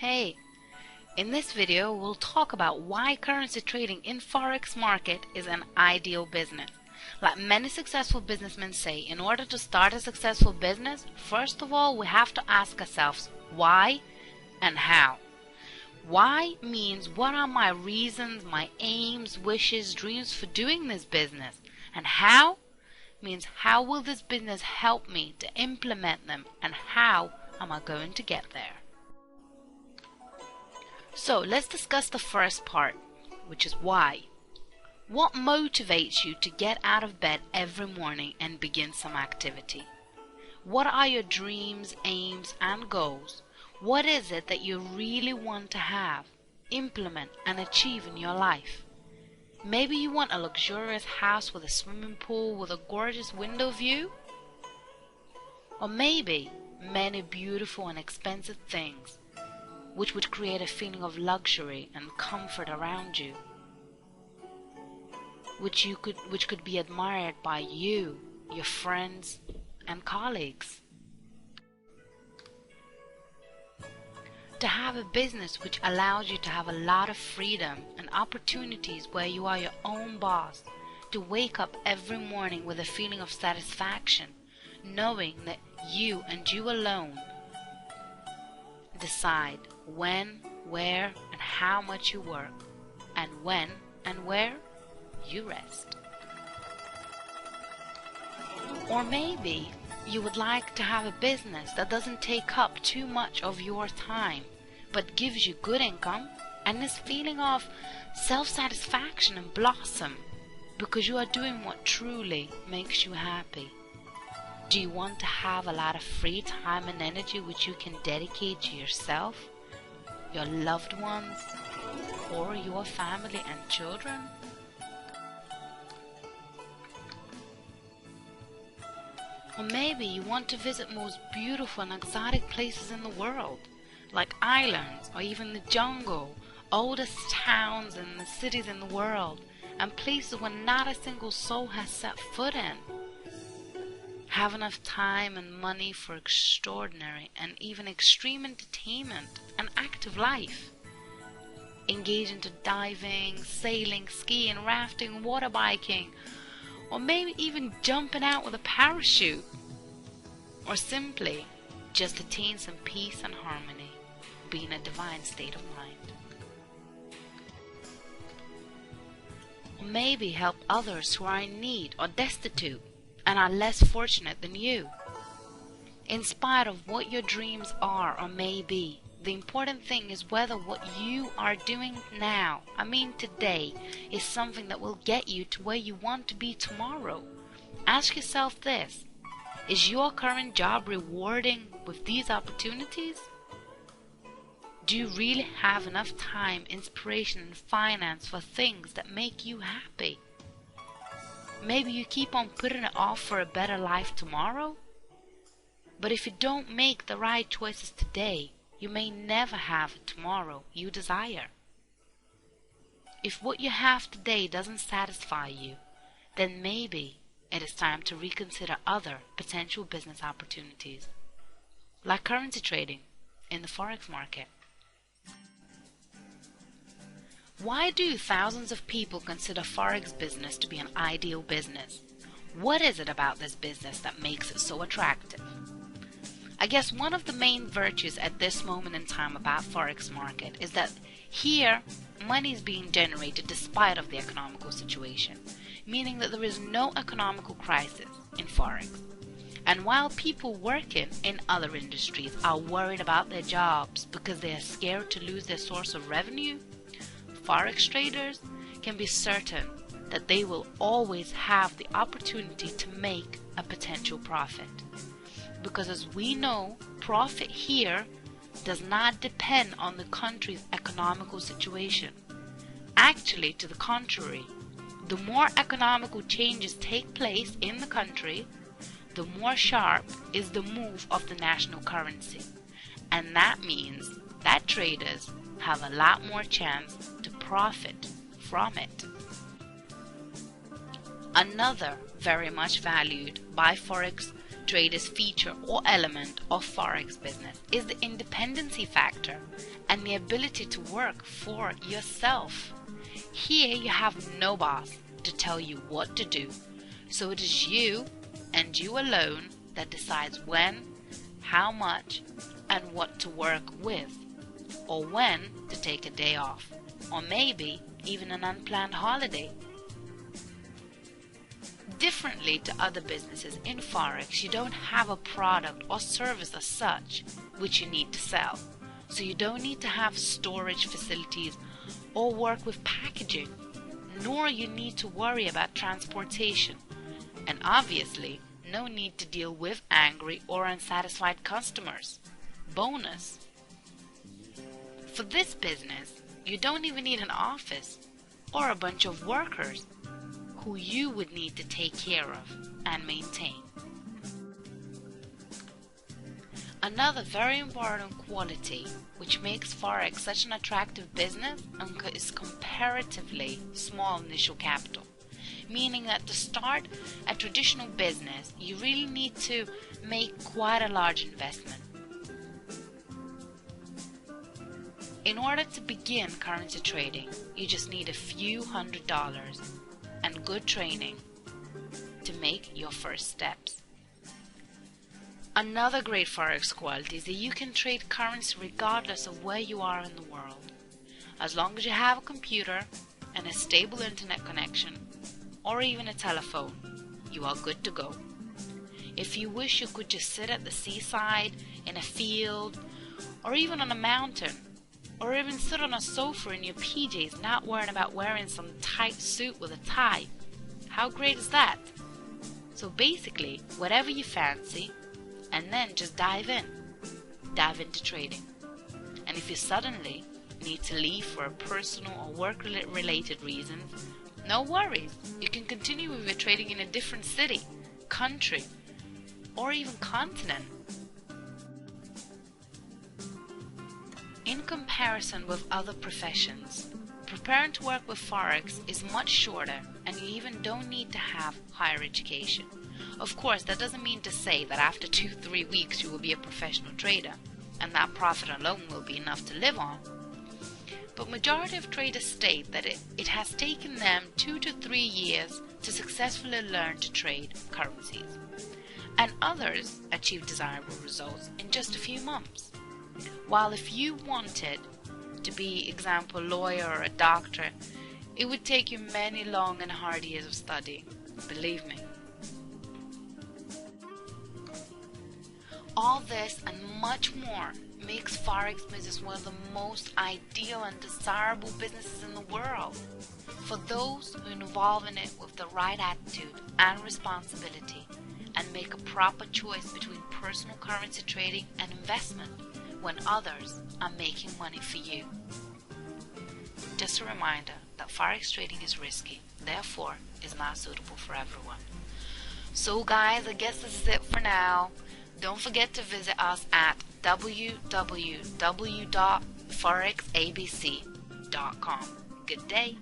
Hey, in this video we'll talk about why currency trading in Forex market is an ideal business. Like many successful businessmen say, in order to start a successful business, first of all we have to ask ourselves why and how. Why means what are my reasons, my aims, wishes, dreams for doing this business, and how means how will this business help me to implement them and how am I going to get there. So let's discuss the first part, which is why. What motivates you to get out of bed every morning and begin some activity? What are your dreams, aims, and goals? What is it that you really want to have, implement, and achieve in your life? Maybe you want a luxurious house with a swimming pool with a gorgeous window view? Or maybe many beautiful and expensive things which would create a feeling of luxury and comfort around you, which could be admired by you, your friends, and colleagues. To have a business which allows you to have a lot of freedom and opportunities where you are your own boss, to wake up every morning with a feeling of satisfaction, knowing that you and you alone decide when, where, and how much you work, and when and where you rest. Or maybe you would like to have a business that doesn't take up too much of your time, but gives you good income and this feeling of self-satisfaction and blossom because you are doing what truly makes you happy. Do you want to have a lot of free time and energy which you can dedicate to yourself, your loved ones, or your family and children? Or maybe you want to visit most beautiful and exotic places in the world, like islands or even the jungle, oldest towns and the cities in the world, and places where not a single soul has set foot in. Have enough time and money for extraordinary and even extreme entertainment and active life. Engage into diving, sailing, skiing, rafting, water biking, or maybe even jumping out with a parachute. Or simply just attain some peace and harmony, be in a divine state of mind. Or maybe help others who are in need or destitute and are less fortunate than you. In spite of what your dreams are or may be, the important thing is whether what you are doing now, today, is something that will get you to where you want to be tomorrow. Ask yourself this: is your current job rewarding with these opportunities? Do you really have enough time, inspiration, and finance for things that make you happy? Maybe you keep on putting it off for a better life tomorrow. But if you don't make the right choices today, you may never have tomorrow you desire. If what you have today doesn't satisfy you, then maybe it is time to reconsider other potential business opportunities, like currency trading in the Forex market. Why do thousands of people consider Forex business to be an ideal business? What is it about this business that makes it so attractive? I guess one of the main virtues at this moment in time about Forex market is that here money is being generated despite of the economical situation, meaning that there is no economical crisis in Forex. And while people working in other industries are worried about their jobs because they are scared to lose their source of revenue, Forex traders can be certain that they will always have the opportunity to make a potential profit. Because as we know, profit here does not depend on the country's economical situation. Actually, to the contrary, the more economical changes take place in the country, the more sharp is the move of the national currency. And that means that traders have a lot more chance to profit from it. Another very much valued by Forex greatest feature or element of Forex business is the independency factor and the ability to work for yourself. Here you have no boss to tell you what to do, so it is you and you alone that decides when, how much, and what to work with, or when to take a day off, or maybe even an unplanned holiday. Differently to other businesses in Forex, you don't have a product or service as such which you need to sell, so you don't need to have storage facilities or work with packaging, nor you need to worry about transportation, and obviously no need to deal with angry or unsatisfied customers. Bonus. For this business, you don't even need an office or a bunch of workers who you would need to take care of and maintain. Another very important quality which makes Forex such an attractive business is comparatively small initial capital, meaning that to start a traditional business you really need to make quite a large investment. In order to begin currency trading, you just need a few $100s and good training to make your first steps. Another great Forex quality is that you can trade currency regardless of where you are in the world. As long as you have a computer and a stable internet connection, or even a telephone, you are good to go. If you wish, you could just sit at the seaside, in a field, or even on a mountain, or even sit on a sofa in your PJs, not worrying about wearing some tight suit with a tie. How great is that? So basically, whatever you fancy, and then just dive into trading. And if you suddenly need to leave for a personal or work-related reason, no worries. You can continue with your trading in a different city, country, or even continent. In comparison with other professions, preparing to work with Forex is much shorter, and you even don't need to have higher education. Of course, that doesn't mean to say that after 2-3 weeks you will be a professional trader, and that profit alone will be enough to live on. But majority of traders state that it has taken them 2 to 3 years to successfully learn to trade currencies, and others achieve desirable results in just a few months. While if you wanted to be, example, a lawyer or a doctor, it would take you many long and hard years of study, believe me. All this and much more makes Forex business one of the most ideal and desirable businesses in the world for those who involve in it with the right attitude and responsibility and make a proper choice between personal currency trading and investment when others are making money for you. Just a reminder that Forex trading is risky, therefore is not suitable for everyone. So guys, I guess this is it for now. Don't forget to visit us at www.forexabc.com. Good day.